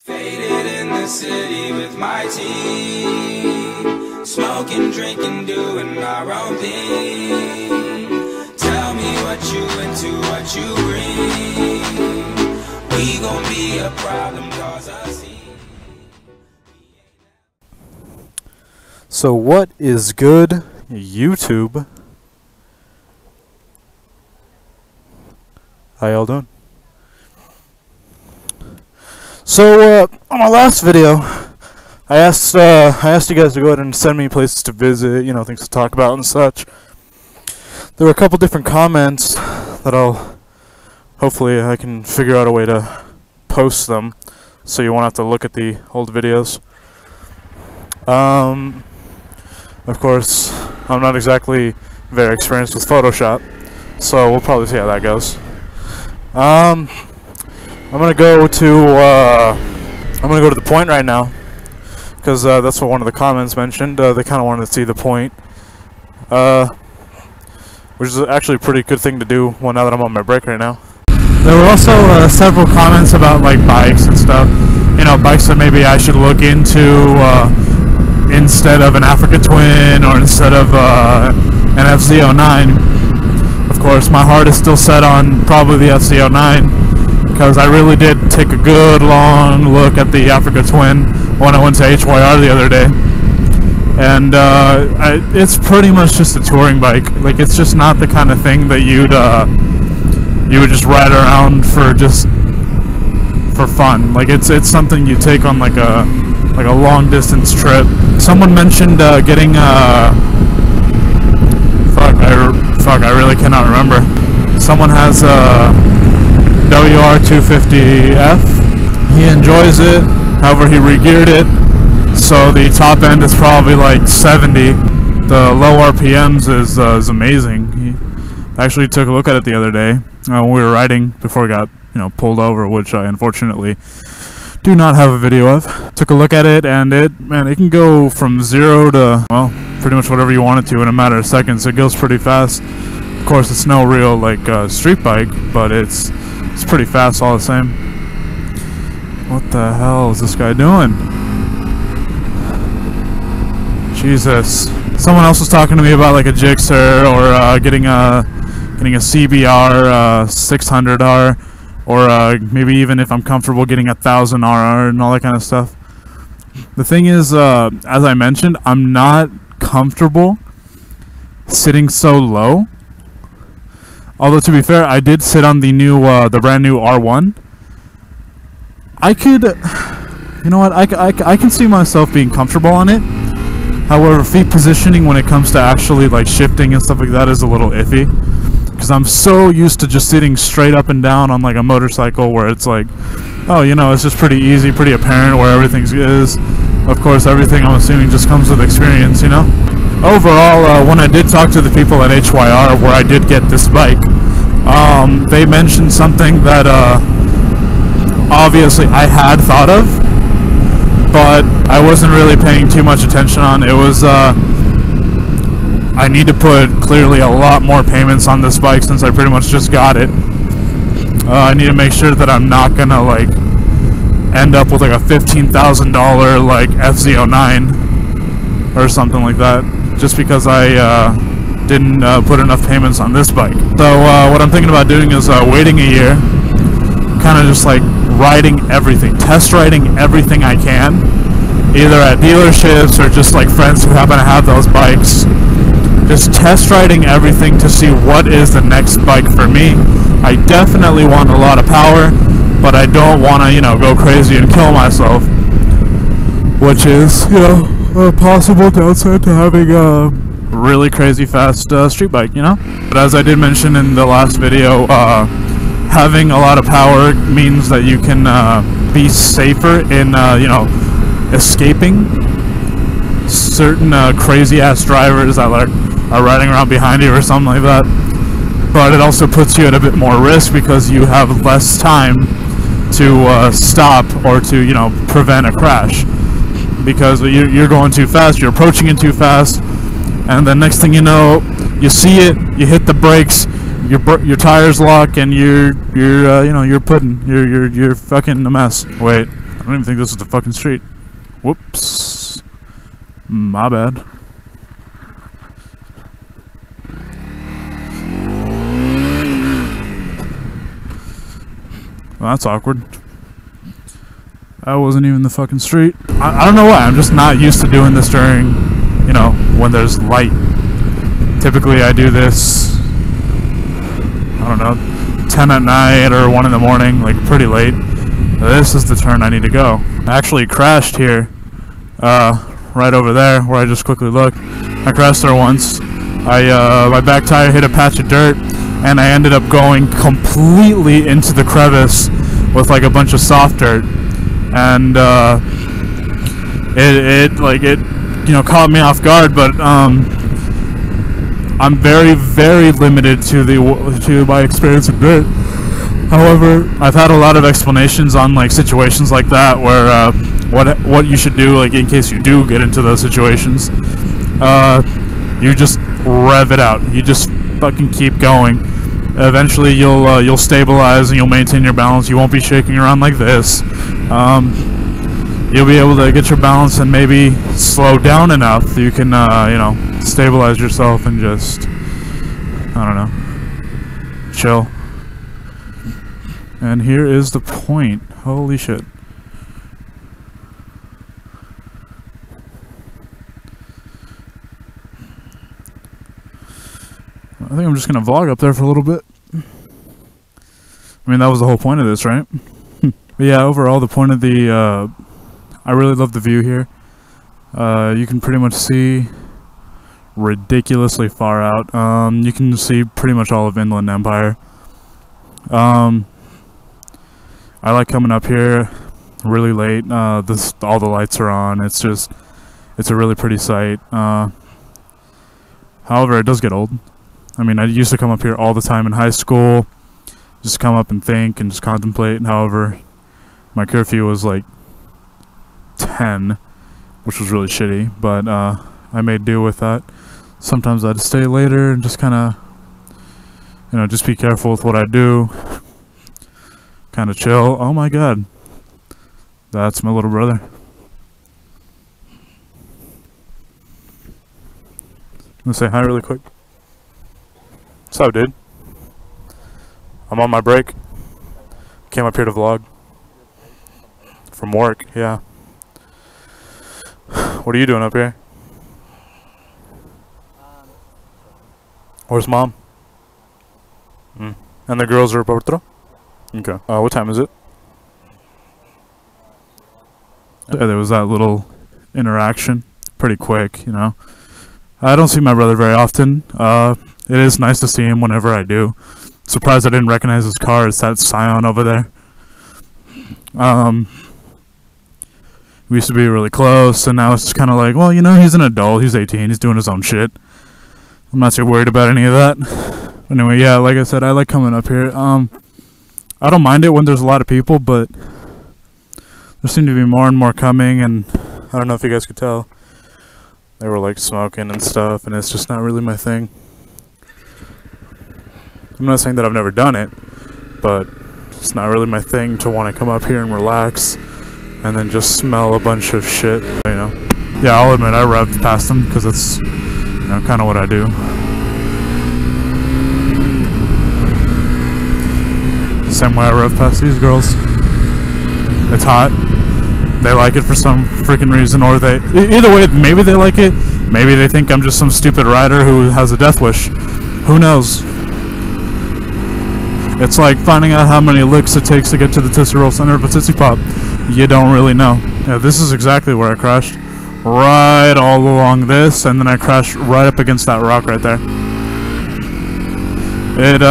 Faded in the city with my team, smoking, drinking, doing our own thing. Tell me what you into, what you bring. We gon' be a problem, cause I see. So what is good, YouTube? How y'all doing? So on my last video, I asked you guys to go ahead and send me places to visit, you know, things to talk about and such. There were a couple different comments that hopefully I can figure out a way to post them, so you won't have to look at the old videos. Of course, I'm not exactly very experienced with Photoshop, so we'll probably see how that goes. I'm gonna go to the point right now, because that's what one of the comments mentioned. They kind of wanted to see the point, which is actually a pretty good thing to do. Well, now that I'm on my break right now. There were also several comments about like bikes and stuff. You know, bikes that maybe I should look into instead of an Africa Twin or instead of an FZ09. Of course, my heart is still set on probably the FZ09. Because I really did take a good long look at the Africa Twin when I went to HYR the other day, and it's pretty much just a touring bike. Like, it's just not the kind of thing that you would just ride around for fun. Like, it's something you take on like a long distance trip. Someone mentioned getting I really cannot remember. Someone has WR250F. He enjoys it, however he re-geared it, so the top end is probably like 70. The low RPMs is amazing. He actually took a look at it the other day when we were riding before we got pulled over, which I unfortunately do not have a video of. Took a look at it, and it can go from 0 to, well, pretty much whatever you want it to in a matter of seconds. It goes pretty fast. Of course, it's no real street bike, but it's pretty fast all the same. What the hell is this guy doing? Jesus. Someone else was talking to me about like a Gixxer or getting a CBR 600R, or maybe even if I'm comfortable getting a 1000RR and all that kind of stuff. The thing is, as I mentioned, I'm not comfortable sitting so low. Although, to be fair, I did sit on the brand new R1. I could, you know what, I can see myself being comfortable on it. However, feet positioning when it comes to actually like shifting and stuff like that is a little iffy. Because I'm so used to just sitting straight up and down on like a motorcycle where it's like, oh, it's just pretty easy, pretty apparent where everything is. Of course, everything I'm assuming just comes with experience, Overall, when I did talk to the people at HYR where I did get this bike, they mentioned something that obviously I had thought of, but I wasn't really paying too much attention on. It was I need to put clearly a lot more payments on this bike since I pretty much just got it. I need to make sure that I'm not gonna end up with like a $15,000 like FZ09 or something like that, just because I didn't put enough payments on this bike. So what I'm thinking about doing is waiting a year, kind of just like test riding everything I can, either at dealerships or just like friends who happen to have those bikes. Just test riding everything to see what is the next bike for me. I definitely want a lot of power, but I don't want to, go crazy and kill myself, which is, a possible downside to having a really crazy fast street bike, But as I did mention in the last video, having a lot of power means that you can be safer in, escaping certain crazy ass drivers that are riding around behind you or something like that. But it also puts you at a bit more risk because you have less time to stop or to prevent a crash, because you're going too fast, you're approaching it too fast, and the next thing you know, you see it, you hit the brakes, your tires lock, and you're fucking a mess. Wait, I don't even think this is the fucking street. Whoops. My bad. Well, that's awkward. That wasn't even the fucking street. I don't know why. I'm just not used to doing this during, you know, when there's light. Typically I do this, I don't know, 10 at night or 1 in the morning, like pretty late. This is the turn I need to go. I actually crashed here, right over there where I just quickly looked. I crashed there once. My back tire hit a patch of dirt and I ended up going completely into the crevice with like a bunch of soft dirt. And it you know, caught me off guard, but I'm very, very limited to my experience with dirt. However, I've had a lot of explanations on like situations like that where what you should do, like in case you do get into those situations. You just rev it out. You just fucking keep going. Eventually, you'll stabilize and you'll maintain your balance. You won't be shaking around like this. You'll be able to get your balance and maybe slow down enough you can, you know, stabilize yourself and just, I don't know, chill. And here is the point. Holy shit. I think I'm just gonna vlog up there for a little bit. I mean, that was the whole point of this, right? But yeah, overall, the point of the, I really love the view here. You can pretty much see ridiculously far out. You can see pretty much all of Inland Empire. I like coming up here really late. All the lights are on. It's a really pretty sight. However, it does get old. I mean, I used to come up here all the time in high school, just come up and think and just contemplate. However, my curfew was like 10, which was really shitty, but I made do with that. Sometimes I'd stay later and just kind of, you know, just be careful with what I do. Kind of chill. Oh my god. That's my little brother. I'm gonna say hi really quick. What's up, dude? I'm on my break. Came up here to vlog. From work, yeah. What are you doing up here? Where's mom? And the girls are por otro? Okay. What time is it? Yeah, there was that little interaction. Pretty quick, you know. I don't see my brother very often. It is nice to see him whenever I do. Surprised I didn't recognize his car. It's that Scion over there. We used to be really close, and now it's just kind of like, well, you know, he's an adult. He's 18. He's doing his own shit. I'm not too worried about any of that. Anyway, yeah, like I said, I like coming up here. I don't mind it when there's a lot of people, but there seem to be more and more coming, and I don't know if you guys could tell. They were like smoking and stuff, and it's just not really my thing. I'm not saying that I've never done it, but it's not really my thing to want to come up here and relax and then just smell a bunch of shit, you know. Yeah, I'll admit I revved past them because it's, you know, kind of what I do. Same way I rev past these girls. It's hot. They like it for some freaking reason, or they... Either way, maybe they like it. Maybe they think I'm just some stupid rider who has a death wish. Who knows? It's like finding out how many licks it takes to get to the Tootsie Roll center of a Tootsie Pop. You don't really know. Yeah, this is exactly where I crashed. Right all along this, and then I crashed right up against that rock right there. It,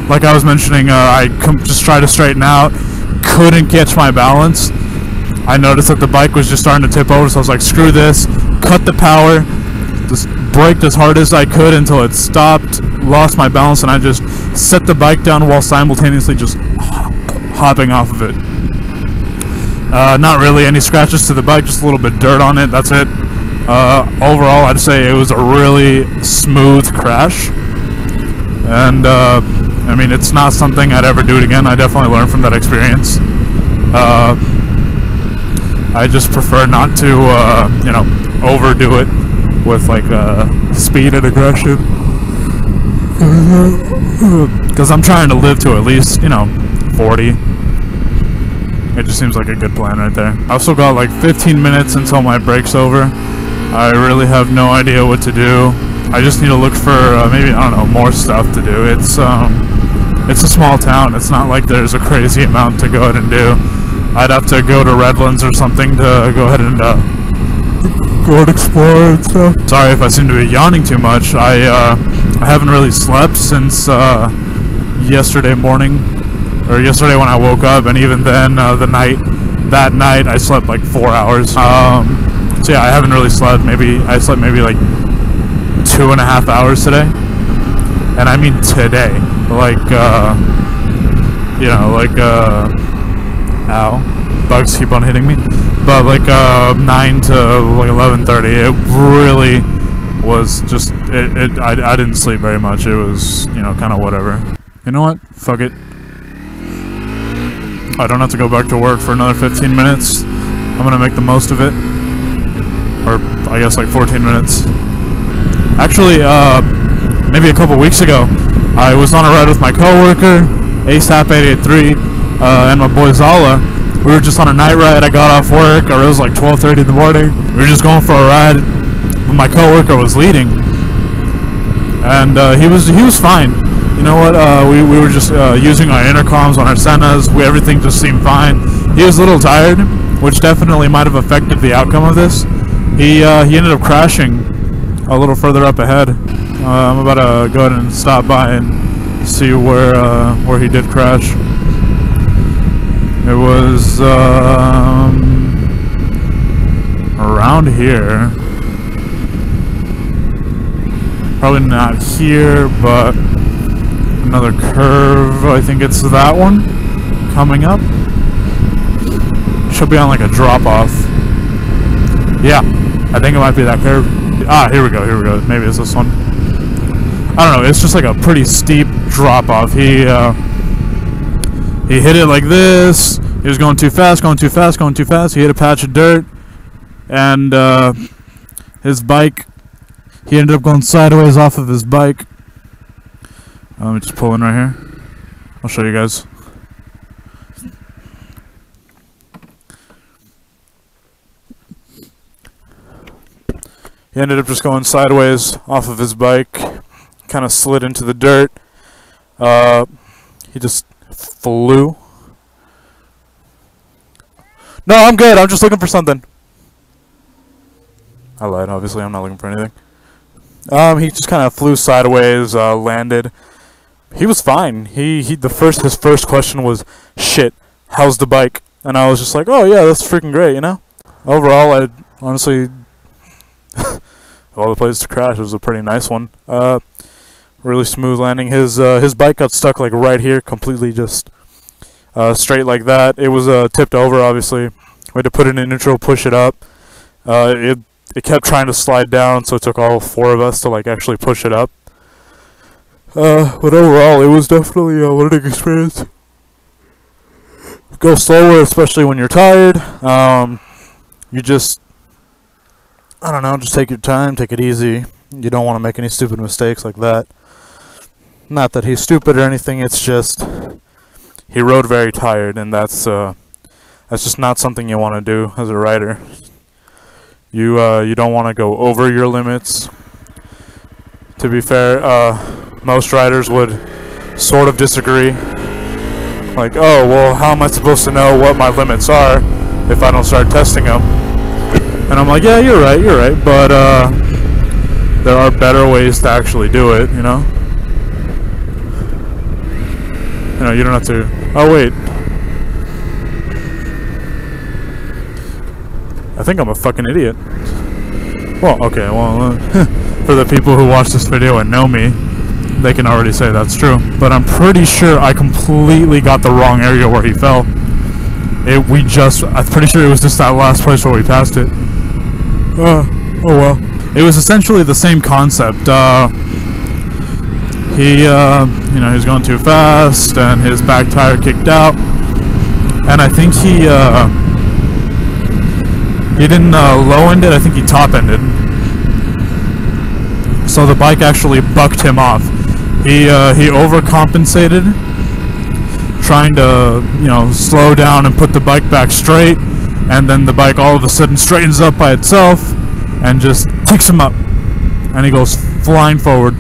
like I was mentioning, I just tried to straighten out. Couldn't catch my balance. I noticed that the bike was just starting to tip over, so I was like, screw this. Cut the power. Just braked as hard as I could until it stopped. Lost my balance, and I just set the bike down while simultaneously just hopping off of it. Not really any scratches to the bike, just a little bit dirt on it, that's it. Overall, I'd say it was a really smooth crash. And, I mean, it's not something I'd ever do it again. I definitely learned from that experience. I just prefer not to, you know, overdo it with like speed and aggression. Because I'm trying to live to at least, you know, 40. It just seems like a good plan right there. I also got like 15 minutes until my break's over. I really have no idea what to do. I just need to look for maybe, I don't know, more stuff to do. It's a small town. It's not like there's a crazy amount to go ahead and do. I'd have to go to Redlands or something to go ahead and go and explore and stuff. Sorry if I seem to be yawning too much. I haven't really slept since yesterday morning, or yesterday when I woke up, and even then, that night I slept like 4 hours. So yeah, I haven't really slept. I slept maybe like 2.5 hours today, and I mean today. Like you know, like ow, bugs keep on hitting me. But like 9 to like 11:30, it really was just I didn't sleep very much. It was, you know, kind of whatever. You know what? Fuck it. I don't have to go back to work for another 15 minutes. I'm gonna make the most of it. Or I guess like 14 minutes. Actually, maybe a couple weeks ago, I was on a ride with my coworker, ASAP883, and my boy Zala. We were just on a night ride. I got off work, or it was like 12:30 in the morning. We were just going for a ride. My coworker was leading, and he was fine. You know what? We were just using our intercoms on our Sennas. Everything just seemed fine. He was a little tired, which definitely might have affected the outcome of this. He ended up crashing a little further up ahead. I'm about to go ahead and stop by and see where he did crash. It was around here. Probably not here, but another curve. I think it's that one coming up. Should be on like a drop off. Yeah, I think it might be that curve. Ah, here we go. Maybe it's this one. I don't know. It's just like a pretty steep drop off. He hit it like this. He was going too fast. He hit a patch of dirt, and his bike. He ended up going sideways off of his bike. Let me just pull in right here. I'll show you guys. He ended up just going sideways off of his bike. Kind of slid into the dirt. He just flew. No, I'm good. I'm just looking for something. I lied. Obviously, I'm not looking for anything. He just kind of flew sideways, landed. He was fine. His first question was, "Shit, how's the bike?" And I was just like, "Oh yeah, that's freaking great," you know. Overall, I honestly, of all the places to crash, it was a pretty nice one. Really smooth landing. His bike got stuck like right here, completely just straight like that. It was tipped over, obviously. We had to put it in neutral, push it up. It kept trying to slide down, so it took all 4 of us to like actually push it up. But overall, it was definitely a learning experience. Go slower, especially when you're tired. You just, I don't know, just take your time, take it easy. You don't want to make any stupid mistakes like that. Not that he's stupid or anything, it's just he rode very tired, and that's just not something you want to do as a rider. You don't want to go over your limits. To be fair, most riders would sort of disagree. Like, oh, well, how am I supposed to know what my limits are if I don't start testing them? And I'm like, yeah, you're right, but there are better ways to actually do it, you know? You know, you don't have to... Oh, wait. I think I'm a fucking idiot. Well, okay, well, for the people who watch this video and know me, they can already say that's true. But I'm pretty sure I completely got the wrong area where he fell. I'm pretty sure it was just that last place where we passed it. Oh well. It was essentially the same concept. He was going too fast, and his back tire kicked out. And I think he He didn't low end it, I think he top ended. So the bike actually bucked him off. He overcompensated, trying to, you know, slow down and put the bike back straight, and then the bike all of a sudden straightens up by itself and just kicks him up, and he goes flying forward.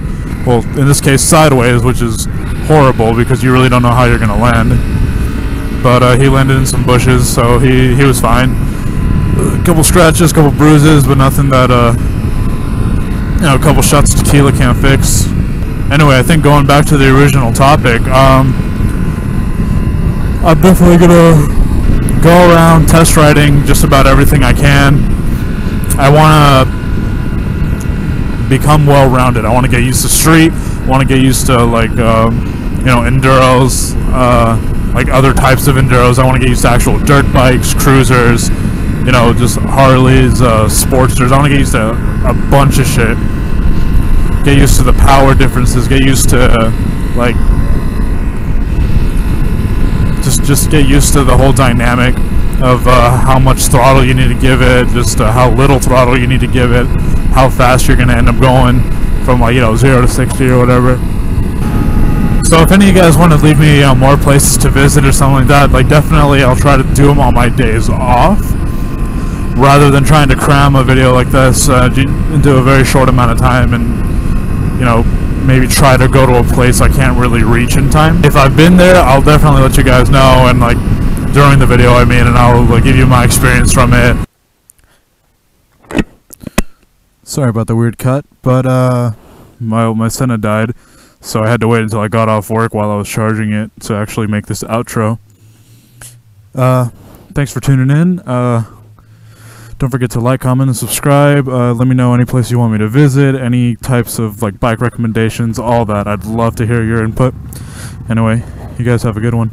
Well, in this case sideways, which is horrible because you really don't know how you're gonna land. But he landed in some bushes, so he was fine. A couple scratches, couple bruises, but nothing that you know, a couple shots of tequila can't fix. Anyway, I think going back to the original topic, I'm definitely gonna go around test riding just about everything I can. I wanna become well-rounded. I want to get used to street. I want to get used to, like, you know, enduros, like other types of enduros. I want to get used to actual dirt bikes, cruisers, you know, just Harleys, Sportsters. I want to get used to a bunch of shit. Get used to the power differences. Get used to, like, just get used to the whole dynamic of how much throttle you need to give it, just how little throttle you need to give it, how fast you're going to end up going from, like, you know, 0 to 60 or whatever. So if any of you guys want to leave me more places to visit or something like that, like, definitely I'll try to do them on my days off, rather than trying to cram a video like this into a very short amount of time and, you know, maybe try to go to a place I can't really reach in time. If I've been there, I'll definitely let you guys know, and, like, during the video, I mean, and I'll, like, give you my experience from it. Sorry about the weird cut, but my Senna died, so I had to wait until I got off work while I was charging it to actually make this outro. Thanks for tuning in. Don't forget to like, comment, and subscribe. Let me know any place you want me to visit, any types of, like, bike recommendations, all that. I'd love to hear your input. Anyway, you guys have a good one.